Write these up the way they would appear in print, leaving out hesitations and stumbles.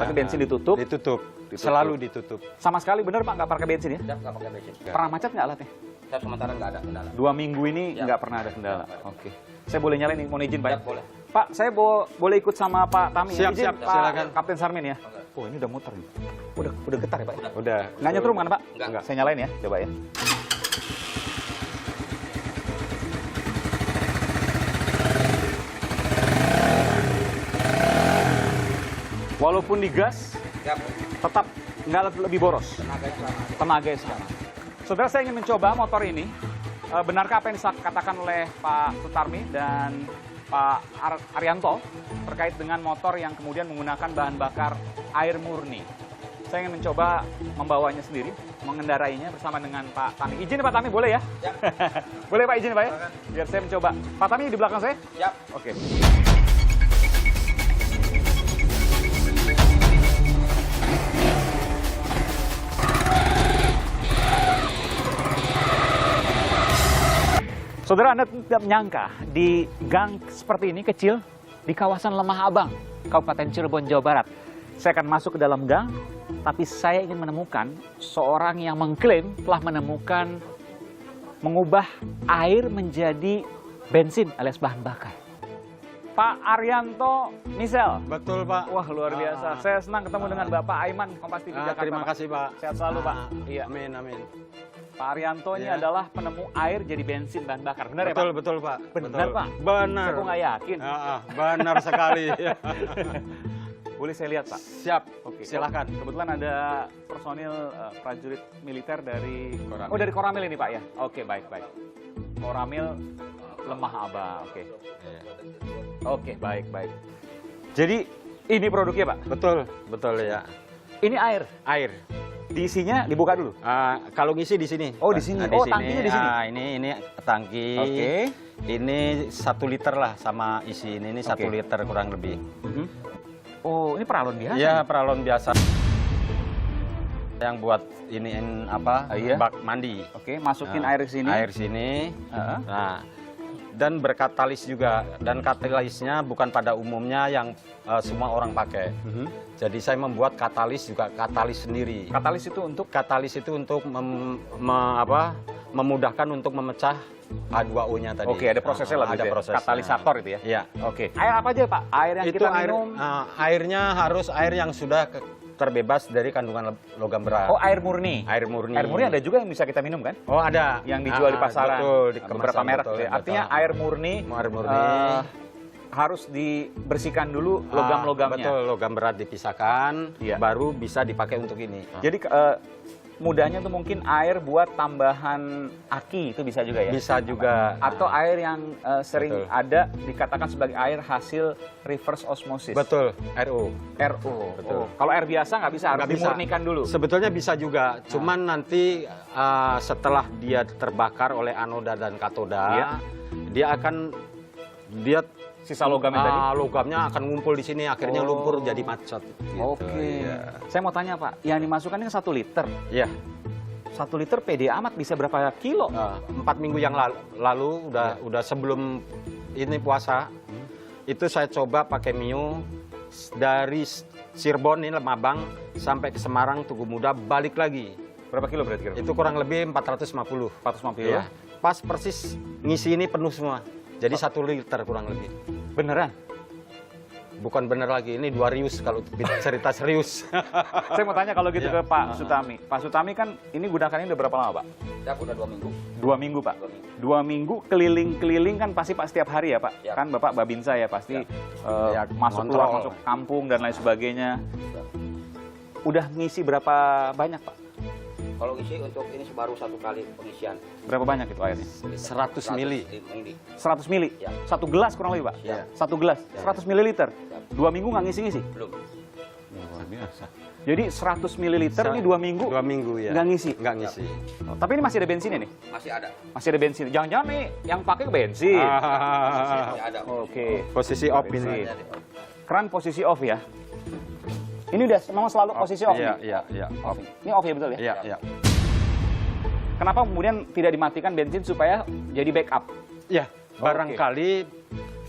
Tapi bensin ditutup? Ditutup. Selalu ditutup. Sama sekali bener Pak, nggak pakai bensin ya? Nggak pakai bensin. Pernah macet nggak alatnya? Saya sementara nggak ada kendala. 2 minggu ini nggak pernah ada kendala. Oke. Saya boleh nyalain nih, mohon izin Pak? Siap, boleh. Pak, saya boleh ikut sama Pak Tami ya? Siap, Izin, siap, Pak silakan. Kapten Sarmin ya? Oh, ini udah muter nih. Udah getar ya Pak? Udah. Nggak nyetrum kan Pak? Nggak. Saya nyalain ya, coba ya. Walaupun digas, Siap. tetap nggak lebih boros. Tenaganya sama. Tenaga sama. Saudara, saya ingin mencoba motor ini. Benarkah apa yang dikatakan oleh Pak Sutarmi dan Pak Arianto terkait dengan motor yang kemudian menggunakan bahan bakar air murni? Saya ingin mencoba membawanya sendiri, mengendarainya bersama dengan Pak Tami. Izin Pak Tami, boleh ya? Siap. Boleh Pak, izin Pak ya? Biar saya mencoba. Pak Tami di belakang saya? Siap. Oke. Saudara, Anda tidak menyangka di gang seperti ini kecil di kawasan Lemah Abang, Kabupaten Cirebon, Jawa Barat. Saya akan masuk ke dalam gang, tapi saya ingin menemukan seorang yang mengklaim telah menemukan mengubah air menjadi bensin alias bahan bakar. Pak Arianto Misel. Betul, Pak. Wah, luar biasa. Saya senang ketemu dengan Bapak Aiman, Kompas TV Jakarta. Terima Pak. kasih, Pak. Sehat selalu, Pak. Iya. Amin, amin. Pak Arianto ini Ya. adalah penemu air jadi bensin bahan bakar. Benar ya, Betul, Pak? betul, Pak. Benar, Betul. Pak? Benar. Saya kok nggak yakin. Benar sekali. Boleh saya lihat, Pak? Siap. Oke. Silakan. Kebetulan ada personil prajurit militer dari Koramil. Oh, dari Koramil ini, Pak ya? Oke, baik, baik. Koramil Lemah Abang. Oke. Iya. Oke, baik, baik. Jadi ini produknya, Pak? Betul, betul ya. Ini air. Air. Diisinya dibuka dulu. Kalau ngisi di sini. Oh, di sini. Oh, tangkinya di sini. Ini tangki. Oke. Ini 1 liter lah sama isi ini. Ini 1 Oke. liter kurang lebih. Mhm. Oh, ini peralon biasa? Ya, peralon biasa. Yang buat iniin apa? Iya. Bak mandi. Oke, masukin Nah, air ke sini. Air sini. Heeh. Nah, dan berkatalis juga. Dan katalisnya bukan pada umumnya yang semua orang pakai. Mhm. Jadi saya membuat katalis juga katalis sendiri. Katalis itu untuk Katalis itu untuk memudahkan untuk memecah H2O-nya tadi. Oke, ada prosesnya lah Ada gitu ya? prosesnya. Katalisator itu ya? Iya. Oke. Air apa aja, Pak? Air yang Itu kita air, minum? airnya harus air yang sudah terbebas dari kandungan logam berat. Oh, air murni? Air murni. Air murni ada juga yang bisa kita minum kan? Oh, ada. Yang dijual di pasaran. Betul, di beberapa kemasan, merek. betul, Ya. Artinya betul. air murni, Air murni. harus dibersihkan dulu logam-logamnya. Betul, logam berat dipisahkan, Iya. baru bisa dipakai untuk ini. Jadi mudahnya tuh mungkin air buat tambahan aki itu bisa juga ya? Bisa juga. Atau air yang sering Betul. ada dikatakan sebagai air hasil reverse osmosis. Betul, RO. RO. Betul. Oh. Kalau air biasa nggak bisa, harus Nggak bisa. dimurnikan dulu. Sebetulnya bisa juga, cuman nanti setelah dia terbakar oleh anoda dan katoda, Iya. dia Sisa logamnya tadi? logamnya akan ngumpul di sini, akhirnya Oh. lumpur jadi macet. Gitu. Oke. Iya. Saya mau tanya Pak, yang dimasukkan ini 1 liter. Iya. 1 liter pede amat bisa berapa kilo? 4 minggu yang lalu udah sebelum ini puasa, itu saya coba pakai Mio dari Cirebon ini Lemabang sampai ke Semarang Tugu Muda balik lagi. Berapa kilo berarti kira-kira? Itu kurang lebih 450. 450 Iya. Pas persis ngisi ini penuh semua. Jadi 1 liter kurang lebih. Beneran? Bukan bener lagi, ini 2 rius kalau cerita serius. Saya mau tanya kalau gitu Iya. ke Pak Sutami. Pak Sutami kan ini gunakannya udah berapa lama Pak? Siap, udah 2 minggu. 2 minggu Pak? 2 minggu. 2 minggu keliling-keliling kan pasti Pak setiap hari ya Pak? Ya. Kan Bapak Babinsa ya pasti Ya, masuk kontrol. keluar, masuk kampung dan lain sebagainya. Udah ngisi berapa banyak Pak? Kalau isi untuk ini baru 1 kali pengisian. Berapa banyak itu airnya? 100 mili. Mili. 100 mili? Ya. 1 gelas kurang lebih Pak? Ya. 1 gelas? Ya. 100 mililiter? Ya. 2 minggu nggak ngisi-ngisi? Belum. Luar biasa. Jadi 100 mililiter ini 2 minggu 2 minggu ya. nggak ngisi? Nggak ngisi. Oh, tapi ini masih ada bensinnya nih? Masih ada. Masih ada bensin. Jangan-jangan nih yang pakai bensin. Masih ada. Oke. Posisi off Bensin. ini. Keran posisi off ya. Ini udah memang selalu posisi off Iya, nih? iya, iya. Off. Ini off ya betul ya? Iya, iya. Kenapa kemudian tidak dimatikan bensin supaya jadi backup? Ya, barangkali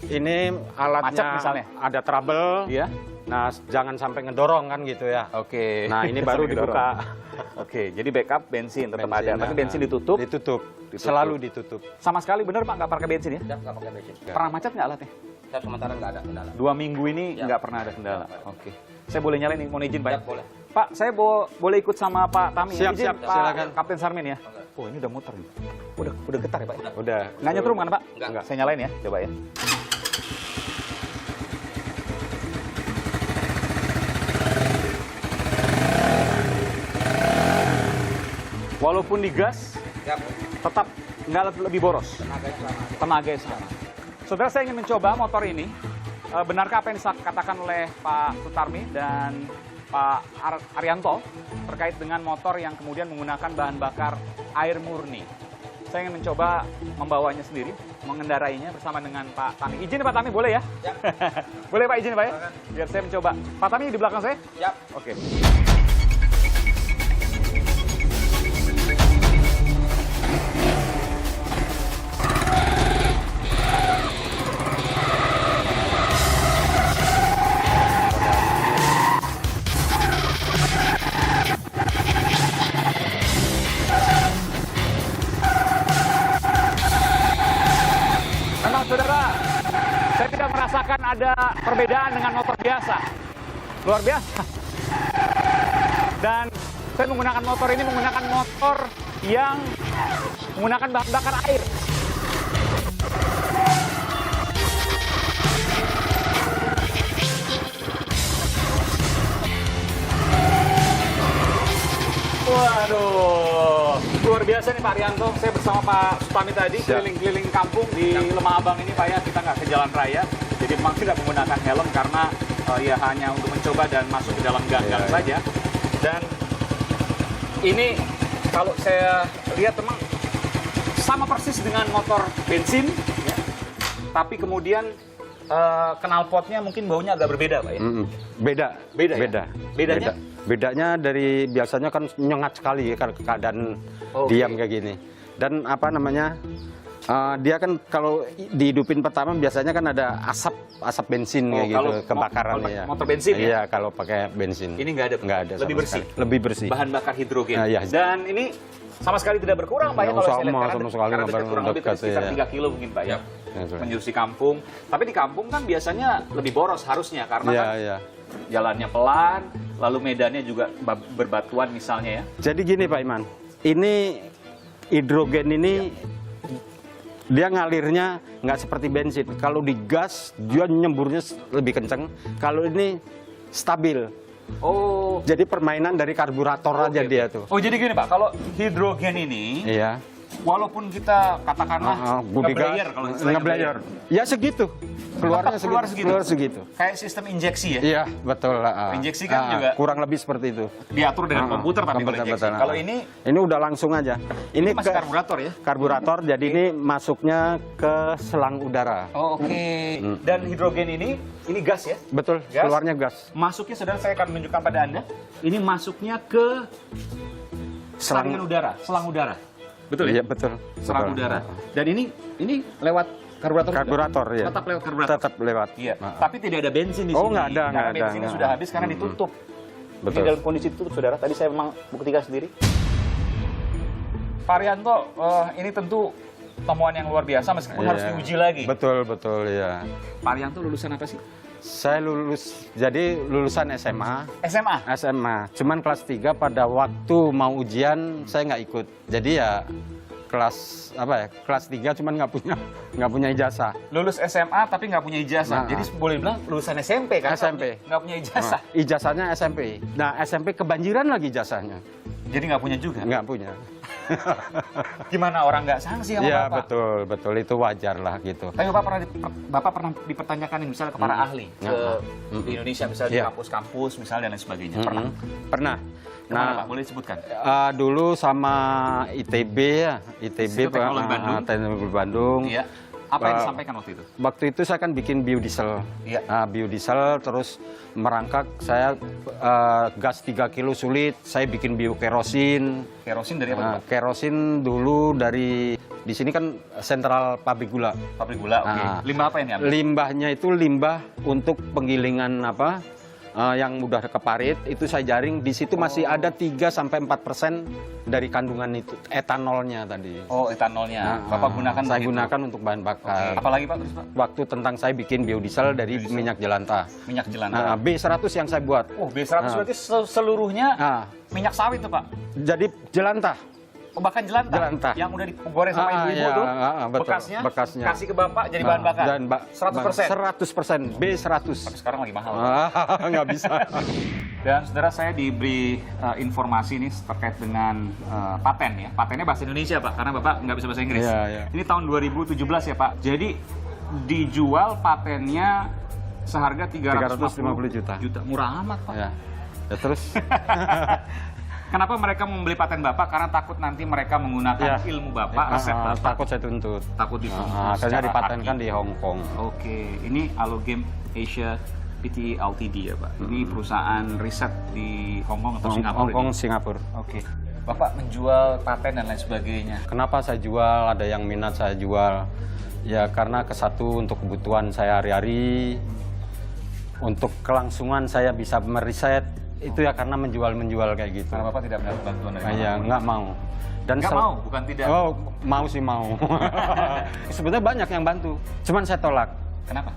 ini alatnya Macet misalnya? ada trouble. Iya. Nah, jangan sampai ngedorong kan gitu ya. Oke. Nah, ini baru Sampai dibuka. Oke, jadi backup bensin tetap Bensin, ada, tapi nah, bensin ditutup. Ditutup. Selalu ditutup. Sama sekali bener Pak, nggak pakai bensin ya? Siap, nggak pakai bensin. Pernah macet nggak alatnya? Siap, sementara nggak ada kendala. 2 minggu ini Ya. nggak pernah ada kendala. Oke. Saya boleh nyalain nih, mau izin Pak? Siap, boleh. Pak, saya boleh ikut sama Pak Tami ya? Siap, Izin, siap, Pak silakan. Kapten Sarmin ya? Oke. Oh, ini udah muter nih. Udah getar ya Pak? Udah. Nggak nyetrum kan Pak? Nggak. Saya nyalain ya, coba ya. Walaupun digas, Siap. tetap nggak lebih boros. Tenaganya sama. Tenaga sama. Saudara, saya ingin mencoba motor ini. Benarkah apa yang dikatakan oleh Pak Sutarmi dan Pak Arianto terkait dengan motor yang kemudian menggunakan bahan bakar air murni? Saya ingin mencoba membawanya sendiri, mengendarainya bersama dengan Pak Tami. Izin Pak Tami, boleh ya? Siap. Boleh Pak, izin Pak ya? Biar saya mencoba. Pak Tami di belakang saya? Siap. Oke. Memang saudara, saya tidak merasakan ada perbedaan dengan motor biasa. Luar biasa. Dan saya menggunakan motor ini menggunakan motor yang menggunakan bahan bakar air. Waduh, luar biasa nih Pak Arianto. Saya bersama Pak Sutami tadi Siap. keliling-keliling kampung di Lemah Abang ini Pak ya. Kita nggak ke jalan raya, jadi memang tidak menggunakan helm karena ya hanya untuk mencoba dan masuk ke dalam gang-gang Iya. saja. Dan ini kalau saya lihat memang sama persis dengan motor bensin, ya. Tapi kemudian knalpotnya mungkin baunya agak berbeda Pak ya. Beda. Beda ya? Beda. Bedanya? Bedanya dari biasanya kan nyengat sekali ya kalau keadaan Oke. diam kayak gini. Dan apa namanya? Dia kan kalau dihidupin pertama biasanya kan ada asap bensin Oh, kayak kalau gitu kebakaran kalau ya. motor bensin ya? Iya, kalau pakai bensin. Ini nggak ada. Nggak ada. Lebih sama bersih. sekali. Lebih bersih. Bahan bakar hidrogen. Ah, iya. Dan ini sama sekali tidak berkurang Pak ya Nggak kalau usah saya lihat sama karena sekali, karena nggak dekat, kurang lebih dekat, sekitar iya. 3 kilo mungkin Pak ya. Ya, sudah. Menjurus di kampung. Tapi di kampung kan biasanya lebih boros harusnya karena Iya, kan iya. jalannya pelan, lalu medannya juga berbatuan misalnya ya. Jadi gini Pak Iman, ini hidrogen ini dia ngalirnya nggak seperti bensin. Kalau digas dia nyemburnya lebih kenceng. Kalau ini stabil. Oh. Jadi permainan dari karburator aja Oke. dia tuh. Oh jadi gini Pak, kalau hidrogen ini Iya. walaupun kita katakanlah ngeblayer kalau istilahnya ngeblayer. Ya segitu. Keluarnya Tetap keluar segitu. Keluar segitu. kayak sistem injeksi ya. Iya, betul. Injeksi kan juga kurang lebih seperti itu. Diatur dengan komputer tapi kalau injeksi. betul. Kalau ini Udah langsung aja. Ini masih karburator ya. karburator, jadi ini masuknya ke selang udara. Oh, oke. Dan hidrogen ini gas ya. Betul, Gas? keluarnya gas. Masuknya saudara saya akan menunjukkan pada Anda. Ini masuknya ke saringan udara, selang udara. Betul ya? Iya, betul. Selang betul. udara. Dan ini lewat karburator. Karburator, juga? ya. Tetap lewat karburator. Tetap lewat. Iya. Nah, Tapi tidak ada bensin di sini. Oh, nggak ada, Karena nggak ada, bensinnya nggak sudah ada. habis karena ditutup. Betul. Ini dalam kondisi ditutup saudara. Tadi saya memang buktikan sendiri. Pak Arianto, ini tentu temuan yang luar biasa meskipun harus Iya. diuji lagi. Betul, betul, ya. Pak Arianto lulusan apa sih? Saya lulusan SMA. SMA. SMA. Cuman kelas 3 pada waktu mau ujian saya nggak ikut. Jadi ya kelas 3 cuman nggak punya ijazah. Lulus SMA tapi nggak punya ijazah. Nah. Jadi boleh bilang lulusan SMP kan? SMP. Nggak punya ijazah. Nah, ijazahnya SMP. Nah, SMP kebanjiran lagi ijazahnya. Jadi nggak punya juga. Nggak punya. Gimana orang nggak sanksi sama Iya, Bapak? betul. Itu wajar lah gitu. Tapi Bapak pernah dipertanyakan misalnya ke para ahli di Indonesia misalnya di Iya. kampus-kampus misalnya dan lain sebagainya. Pernah? Pernah. Kemana, Pak? Boleh disebutkan? Dulu sama ITB ya, ITB Institut Teknologi Bandung. Teknologi Bandung. Iya. Apa yang disampaikan waktu itu? Waktu itu saya kan bikin biodiesel. Iya. Biodiesel terus merangkak saya gas 3 kilo sulit, saya bikin biokerosin. Kerosin dari apa, Pak? Kerosin dulu dari di sini kan sentral pabrik gula. Pabrik gula, oke. Ah. Limbah apa yang diambil? Limbahnya itu limbah untuk penggilingan yang udah keparit itu saya jaring, di situ masih ada 3-4% dari kandungan itu etanolnya tadi. Oh, etanolnya. Bapak gunakan Saya begitu? gunakan untuk bahan bakar. Apalagi Pak terus Pak? Waktu tentang saya bikin biodiesel dari minyak jelantah. Minyak jelantah. B100 yang saya buat. Oh, B100 berarti seluruhnya minyak sawit tuh Pak? Jadi jelantah. Oh, bahkan jelantah? Jelantah. Yang udah digoreng sama ibu-ibu iya, tuh, betul. bekasnya kasih ke Bapak jadi bahan bakar? Dan 100%? 100%, B100. Tapi sekarang lagi mahal. Nggak bisa. Dan saudara, saya diberi informasi ini terkait dengan paten ya. Patennya bahasa Indonesia Pak, karena Bapak nggak bisa bahasa Inggris. Iya. Ini tahun 2017 ya Pak. Jadi dijual patennya seharga 350 juta. Murah amat Pak. Ya terus. Kenapa mereka membeli paten Bapak? Karena takut nanti mereka menggunakan ilmu Bapak, resep Bapak. Takut saya tuntut. Takut dituntut. Akhirnya secara dipatenkan haki. di Hong Kong. Oke, ini Allogame Asia Pte Ltd ya Pak. Ini perusahaan riset di Hong Kong atau Singapura? Hong Kong, Singapura. Oke. Bapak menjual paten dan lain sebagainya. Kenapa saya jual? Ada yang minat saya jual. Ya karena kesatu untuk kebutuhan saya hari-hari. Untuk kelangsungan saya bisa meriset. Itu ya karena menjual kayak gitu. Karena Bapak tidak mendapat bantuan dari Iya, nggak mau. Dan nggak mau, bukan tidak. Oh, mau sih mau. Sebenarnya banyak yang bantu. Cuman saya tolak. Kenapa?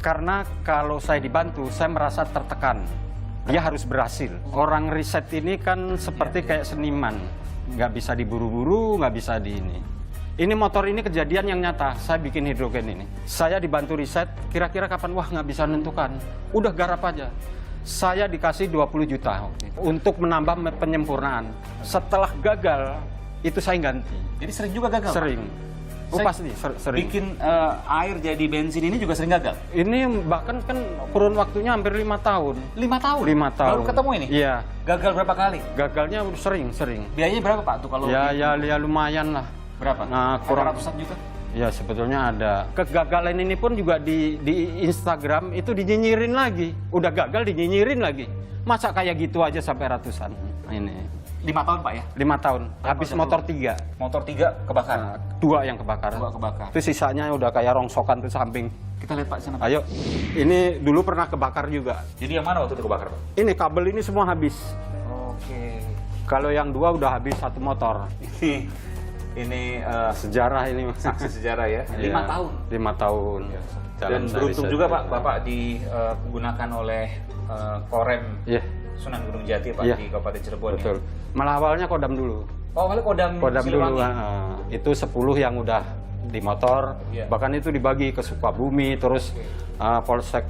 Karena kalau saya dibantu, saya merasa tertekan. Dia harus berhasil. Orang riset ini kan seperti kayak seniman. Nggak bisa diburu-buru, nggak bisa di ini. Ini motor ini kejadian yang nyata. Saya bikin hidrogen ini. Saya dibantu riset, kira-kira kapan? Wah, nggak bisa menentukan. Udah garap aja. Saya dikasih 20 juta untuk menambah penyempurnaan. Setelah gagal, itu saya ganti. Jadi sering juga gagal? Sering. Oh, pasti sering. Bikin air jadi bensin ini juga sering gagal? Ini bahkan kan kurun waktunya hampir 5 tahun. 5 tahun? 5 tahun. Baru ketemu ini? Iya. Gagal berapa kali? Gagalnya sering. Biayanya berapa Pak tuh kalau? Ya lumayan lah. Berapa? Nah, kurang ratusan juta? Ya sebetulnya ada. Kegagalan ini pun juga di Instagram itu dinyinyirin lagi. Udah gagal dinyinyirin lagi. Masa kayak gitu aja sampai ratusan. Nah, ini. 5 tahun Pak ya? 5 tahun. Habis motor 3. Motor 3 kebakar? Nah, 2 yang kebakar. 2 kebakar. Itu sisanya udah kayak rongsokan tuh samping. Kita lihat Pak sana Pak. Ayo. Ini dulu pernah kebakar juga. Jadi yang mana waktu itu kebakar Pak? Ini kabel ini semua habis. Oke. Kalau yang 2 udah habis 1 motor. Ini Sejarah ini. saksi sejarah ya. 5 Iya, tahun. 5 tahun. Dan beruntung juga Pak, Bapak digunakan oleh Korem Iya. Sunan Gunung Jati Pak Iya. di Kabupaten Cirebon. Betul. Ya? Malah awalnya Kodam dulu. Oh, awalnya Kodam Dulu. Siliwangi. Itu 10 yang udah di motor. Iya. Bahkan itu dibagi ke Sukabumi, terus Polsek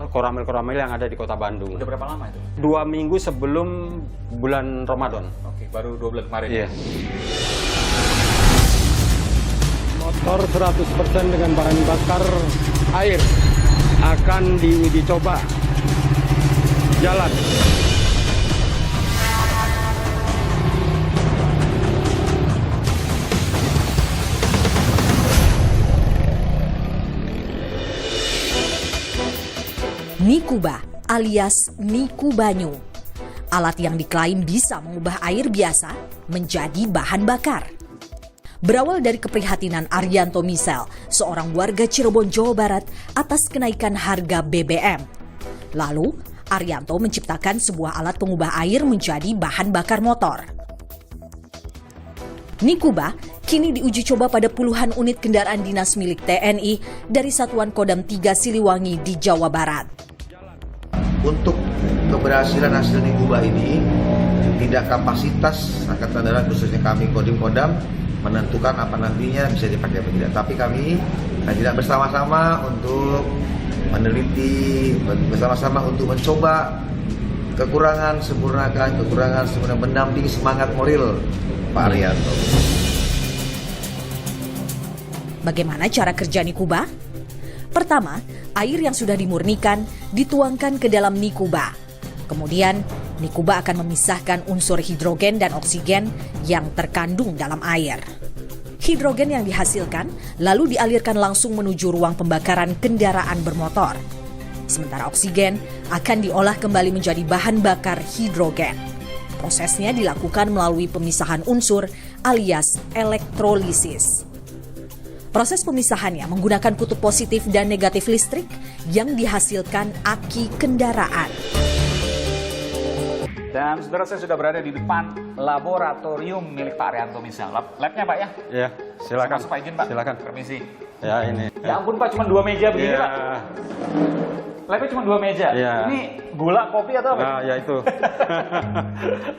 Koramil-Koramil yang ada di Kota Bandung. Udah berapa lama itu? 2 minggu sebelum bulan Ramadan. Oke, baru 2 bulan kemarin. Iya. Motor 100% dengan bahan bakar air akan diuji coba jalan. Nikuba alias Niku Banyu. Alat yang diklaim bisa mengubah air biasa menjadi bahan bakar. Berawal dari keprihatinan Arianto Misel, seorang warga Cirebon, Jawa Barat, atas kenaikan harga BBM. Lalu, Arianto menciptakan sebuah alat pengubah air menjadi bahan bakar motor. Nikuba kini diuji coba pada puluhan unit kendaraan dinas milik TNI dari Satuan Kodam 3 Siliwangi di Jawa Barat. Untuk keberhasilan hasil Nikuba ini, tidak kapasitas Angkatan Darat khususnya kami Kodim-Kodam menentukan apa nantinya bisa dipakai atau tidak. Tapi kami tidak bersama-sama untuk meneliti, bersama-sama untuk mencoba kekurangan, sempurnakan, mendampingi semangat moral Pak Arianto. Bagaimana cara kerja Nikuba? Pertama, air yang sudah dimurnikan dituangkan ke dalam Nikuba. Kemudian, Nikuba akan memisahkan unsur hidrogen dan oksigen yang terkandung dalam air. Hidrogen yang dihasilkan lalu dialirkan langsung menuju ruang pembakaran kendaraan bermotor. Sementara oksigen akan diolah kembali menjadi bahan bakar hidrogen. Prosesnya dilakukan melalui pemisahan unsur alias elektrolisis. Proses pemisahannya menggunakan kutub positif dan negatif listrik yang dihasilkan aki kendaraan. Dan saudara, saya sudah berada di depan laboratorium milik Pak Arianto Misal. Labnya Pak ya? Ya, silakan. Masuk Pak, izin Pak. Silakan. Permisi. Ya, ini. Ya ampun Pak, cuma 2 meja begini Ya. Pak. Labnya cuma 2 meja. Ya. Ini gula, kopi atau apa? Nah, ya itu.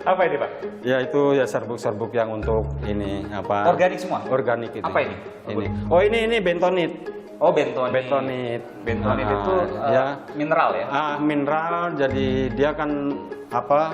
Apa ini Pak? Ya itu ya serbuk-serbuk yang untuk ini apa? Organik semua? Organik itu. Apa ini? Ini. Oh, ini bentonit. Oh, bentonit. Bentonit. Bentonit Ah, itu ya. mineral ya? Mineral, jadi dia kan apa?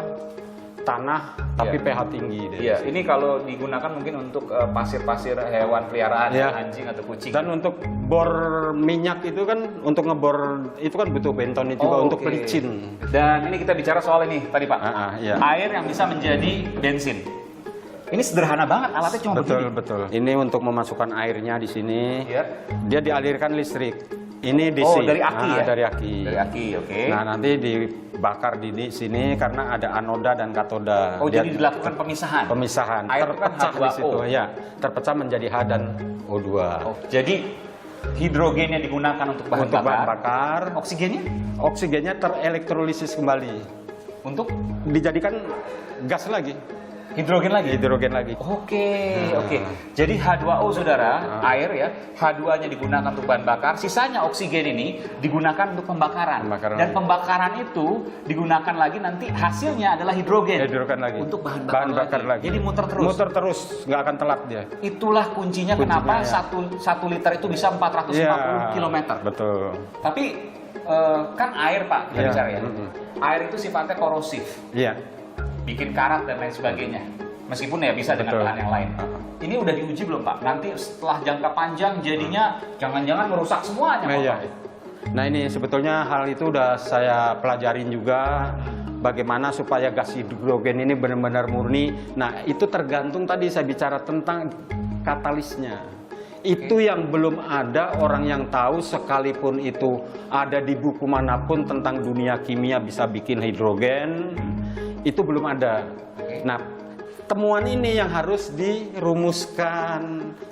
Tanah tapi Iya. pH tinggi dia. Iya, ini kalau digunakan mungkin untuk pasir-pasir hewan peliharaan, Iya. anjing atau kucing. Dan untuk bor minyak itu kan, untuk ngebor itu kan butuh bentonit juga untuk oke. pelicin. Dan ini kita bicara soal ini tadi Pak. Iya. Air yang bisa menjadi bensin. Ini sederhana banget, alatnya cuma Betul, begini. betul. Ini untuk memasukkan airnya di sini. Iya. Dia dialirkan listrik. Ini Oh, DC. dari aki ya? Dari aki. Dari aki, oke. Nah, nanti dibakar di sini karena ada anoda dan katoda. Oh, jadi dilakukan pemisahan? Pemisahan. Air itu kan terpecah di H2O. situ, ya. Terpecah menjadi H dan O2. Oh, jadi hidrogennya digunakan untuk bahan Untuk bakar. bahan bakar. Oksigennya Oksigennya terelektrolisis kembali. untuk Dijadikan gas lagi. hidrogen lagi. Hidrogen lagi. Oke, oke. Jadi H2O saudara, air ya, H2-nya digunakan untuk bahan bakar, sisanya oksigen ini digunakan untuk pembakaran. Pembakaran. Dan pembakaran itu digunakan lagi nanti hasilnya adalah hidrogen. Hidrogen lagi. Untuk bahan bakar, lagi. Jadi muter terus. Muter terus, nggak akan telat dia. Itulah kuncinya, Kuncinya, kenapa ya. satu liter itu bisa 450 Iya, km. Betul. Tapi kan air Pak, kita Iya, bicara ya. mm-mm. Air itu sifatnya korosif, Iya. bikin karat dan lain sebagainya. Meskipun ya bisa dengan Betul. bahan yang lain. Ini udah diuji belum Pak? Nanti setelah jangka panjang jadinya jangan-jangan merusak semuanya. Nah, motor. iya. Nah, ini sebetulnya hal itu udah saya pelajarin juga, bagaimana supaya gas hidrogen ini benar-benar murni. Nah, itu tergantung tadi saya bicara tentang katalisnya. Itu yang belum ada orang yang tahu, sekalipun itu ada di buku manapun tentang dunia kimia bisa bikin hidrogen, itu belum ada. Nah, temuan ini yang harus dirumuskan,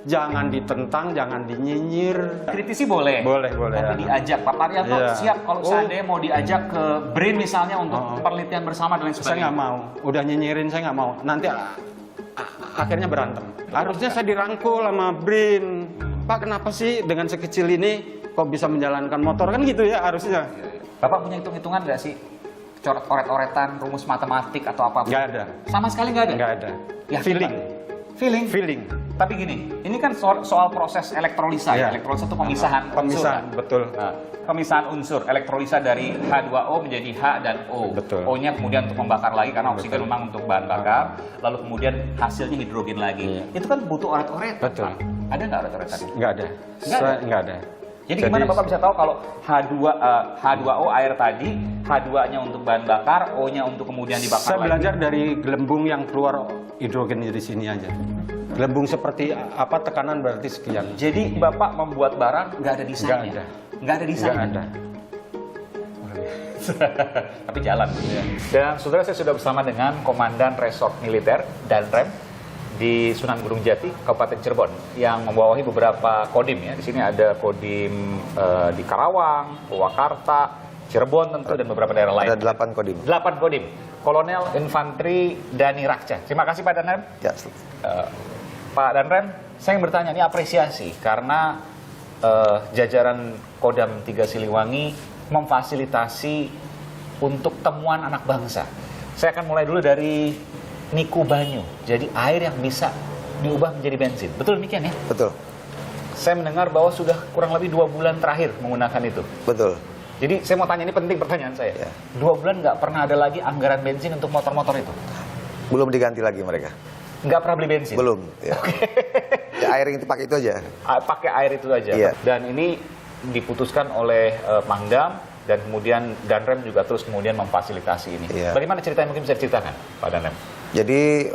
jangan ditentang, jangan dinyinyir. Kritisi boleh. Boleh, Tapi ya. diajak. Pak Arianto Iya. siap kalau seandainya mau diajak ke BRIN misalnya untuk penelitian bersama dan lain Saya sebagainya. nggak mau, udah nyinyirin saya nggak mau. Nanti akhirnya berantem. Harusnya saya dirangkul sama BRIN. Pak, kenapa sih dengan sekecil ini kok bisa menjalankan motor, kan gitu ya harusnya. Bapak punya hitung-hitungan nggak sih? Coret-oretan, rumus matematik atau apa? Nggak ada, Sama sekali nggak ada? nggak ada. Yakin, Feeling, Pak? Feeling? feeling. Tapi gini, ini kan soal proses elektrolisa ya. Iya. Elektrolisa itu pemisahan Pemisahan, unsur. betul. Nah, pemisahan unsur, elektrolisa dari H2O menjadi H dan O. Betul. O-nya kemudian untuk membakar lagi karena oksigen memang untuk bahan bakar, lalu kemudian hasilnya hidrogen lagi. Iya. Itu kan butuh oret-oret. Betul. Pak. Ada nggak oret-oretannya? Nggak ada. Nggak ada? Nggak ada. Jadi gimana Bapak bisa tahu kalau H2O air tadi, H2-nya untuk bahan bakar, O-nya untuk kemudian dibakar Saya lagi? belajar dari gelembung yang keluar hidrogen di sini aja. Gelembung seperti apa, tekanan berarti sekian. Jadi Bapak membuat barang nggak ada desainnya? Nggak ada. Nggak ada desainnya? Nggak ada. Tapi jalan. Dan saudara, saya sudah bersama dengan Komandan Resort Militer Danrem di Sunan Gunung Jati, Kabupaten Cirebon, yang membawahi beberapa kodim ya. Di sini ada kodim di Karawang, Purwakarta, Cirebon tentu, dan beberapa daerah lain. Ada 8 kodim. 8 kodim. Kolonel Infanteri Dani Rakca. Terima kasih Pak Danrem. Ya, Pak Danrem, saya ingin bertanya, ini apresiasi karena jajaran Kodam 3 Siliwangi memfasilitasi untuk temuan anak bangsa. Saya akan mulai dulu dari Niku Banyu, jadi air yang bisa diubah menjadi bensin. Betul demikian ya? betul. Saya mendengar bahwa sudah kurang lebih 2 bulan terakhir menggunakan itu. Betul. Jadi saya mau tanya, ini penting pertanyaan saya. Ya. 2 bulan nggak pernah ada lagi anggaran bensin untuk motor-motor itu? Belum diganti lagi mereka. Nggak pernah beli bensin? Belum. Ya. Ya, air yang dipakai itu aja. Pakai air itu aja. Iya. Dan ini diputuskan oleh Pangdam, dan kemudian Danrem juga terus kemudian memfasilitasi ini. Iya. Bagaimana ceritanya, mungkin bisa diceritakan Pak Danrem? Jadi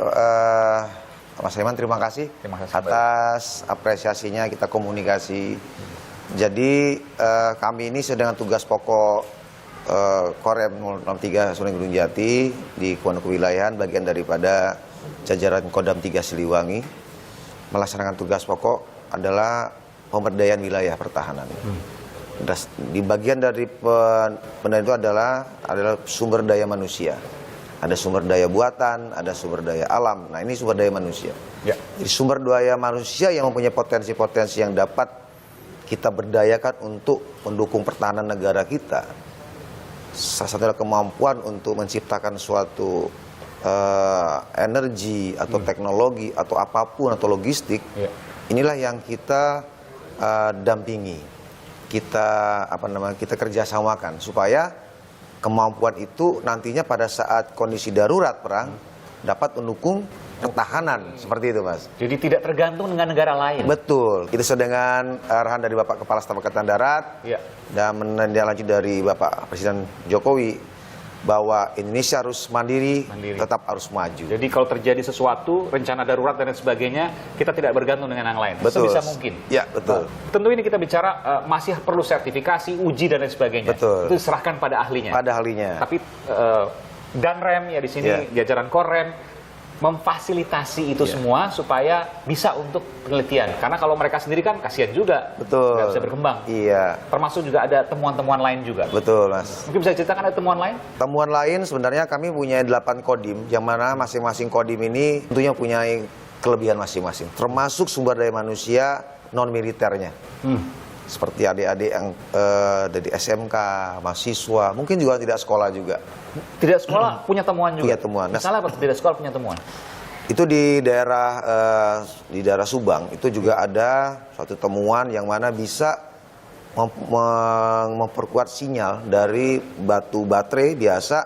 Mas Aiman, terima kasih, Terima kasih, atas apresiasinya, kita komunikasi. Jadi kami ini sedang tugas pokok Korem 063 Sunan Gunung Jati di Komando Kewilayahan, bagian daripada jajaran Kodam 3 Siliwangi, melaksanakan tugas pokok adalah pemberdayaan wilayah pertahanan. Di bagian dari pemberdayaan itu adalah sumber daya manusia. Ada sumber daya buatan, ada sumber daya alam. Nah, ini sumber daya manusia. Ya. Jadi sumber daya manusia yang mempunyai potensi-potensi yang dapat kita berdayakan untuk mendukung pertahanan negara kita. Salah satunya kemampuan untuk menciptakan suatu energi atau teknologi atau apapun atau logistik. Ya. Inilah yang kita dampingi, kita kerjasamakan supaya kemampuan itu nantinya pada saat kondisi darurat perang dapat mendukung pertahanan seperti itu, Mas. Jadi tidak tergantung dengan negara lain. Betul. Itu sesuai dengan arahan dari Bapak Kepala Staf Angkatan Darat Ya. dan menindaklanjuti dari Bapak Presiden Jokowi bahwa Indonesia harus mandiri, tetap harus maju. Jadi kalau terjadi sesuatu, rencana darurat dan lain sebagainya, kita tidak bergantung dengan yang lain. Betul. Sebisa mungkin. Ya, betul. Tentu ini kita bicara masih perlu sertifikasi, uji dan lain sebagainya. Betul. Itu diserahkan pada ahlinya. Pada ahlinya. Tapi Danrem ya di sini, jajaran Korem memfasilitasi itu semua supaya bisa untuk penelitian. Karena kalau mereka sendiri kan kasihan juga, Betul. nggak bisa berkembang. Iya. Termasuk juga ada temuan-temuan lain juga. Betul, Mas. Mungkin bisa ceritakan ada temuan lain? Temuan lain sebenarnya kami punya 8 kodim, yang mana masing-masing kodim ini tentunya punya kelebihan masing-masing. Termasuk sumber daya manusia non-militernya. Seperti adik-adik yang dari SMK, mahasiswa, mungkin juga tidak sekolah juga. Tidak sekolah punya temuan juga? Punya temuan. Misalnya apa? Tidak sekolah punya temuan? Itu di daerah Subang, itu juga ada suatu temuan yang mana bisa memperkuat sinyal dari batu baterai biasa,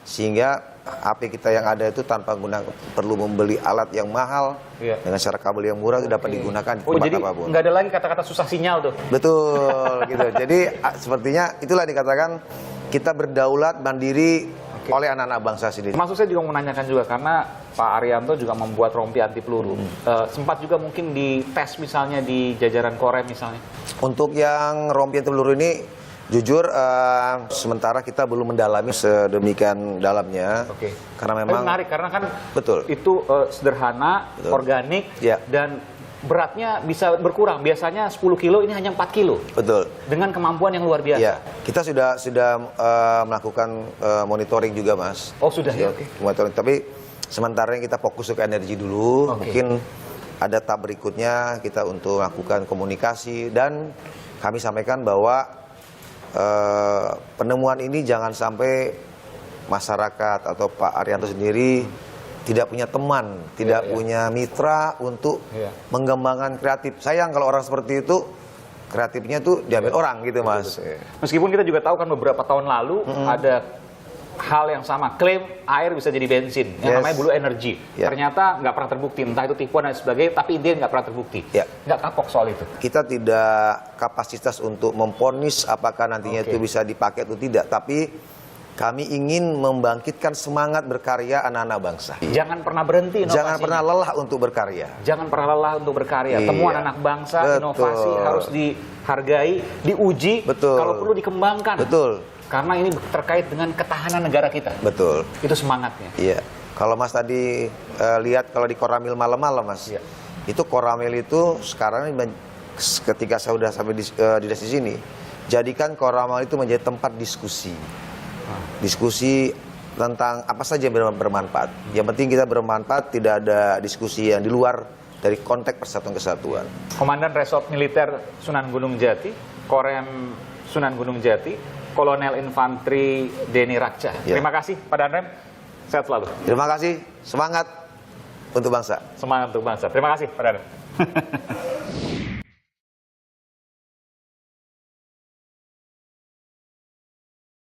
sehingga HP kita yang ada itu tanpa perlu membeli alat yang mahal, dengan cara kabel yang murah dapat digunakan di tempat jadi apapun. nggak ada lagi kata-kata susah sinyal tuh? Betul, gitu. Jadi sepertinya itulah dikatakan kita berdaulat mandiri oleh anak-anak bangsa sendiri. Maksud saya juga mau menanyakan juga, karena Pak Arianto juga membuat rompi anti peluru. Sempat juga mungkin dites misalnya di jajaran Korem misalnya? Untuk yang rompi anti peluru ini, jujur sementara kita belum mendalami sedemikian dalamnya. Oke. Karena Tapi memang menarik, karena kan betul. itu sederhana, Betul. organik, Ya. dan beratnya bisa berkurang. Biasanya 10 kilo, ini hanya 4 kilo. Betul. Dengan kemampuan yang luar biasa. Ya, kita sudah melakukan monitoring juga, Mas. Oh, sudah ya? Oke. Monitoring, tapi sementara kita fokus ke energi dulu. Oke. Mungkin ada tahap berikutnya kita untuk melakukan komunikasi, dan kami sampaikan bahwa penemuan ini jangan sampai masyarakat atau Pak Arianto sendiri tidak punya teman, tidak punya mitra untuk mengembangkan kreatif. Sayang kalau orang seperti itu, kreatifnya tuh diambil orang gitu, Mas. Meskipun kita juga tahu kan beberapa tahun lalu ada hal yang sama, klaim air bisa jadi bensin, yang namanya Blue Energy. Ternyata nggak pernah terbukti, entah itu tipuan dan sebagainya, tapi intinya nggak pernah terbukti. Nggak kapok soal itu. Kita tidak kapasitas untuk memponis apakah nantinya itu bisa dipakai atau tidak, tapi kami ingin membangkitkan semangat berkarya anak-anak bangsa. Jangan pernah berhenti inovasi. Jangan pernah lelah untuk berkarya. Jangan pernah lelah untuk berkarya. Iya. Temuan anak bangsa, Betul. inovasi harus dihargai, diuji, Betul. kalau perlu dikembangkan. Betul. Karena ini terkait dengan ketahanan negara kita. Betul. Itu semangatnya. Iya. Kalau Mas tadi lihat kalau di Koramil malam-malam, Mas. Iya. Itu Koramil itu sekarang ketika saya sudah sampai di sini, jadikan Koramil itu menjadi tempat diskusi. Diskusi tentang apa saja yang bermanfaat. Yang penting kita bermanfaat, tidak ada diskusi yang di luar dari konteks persatuan kesatuan. Komandan Resort Militer Sunan Gunung Jati, Korem Sunan Gunung Jati, Kolonel Infanteri Denny Rakca. Terima kasih Pak Danrem, sehat selalu. Terima kasih, semangat untuk bangsa. Semangat untuk bangsa. Terima kasih Pak Danrem.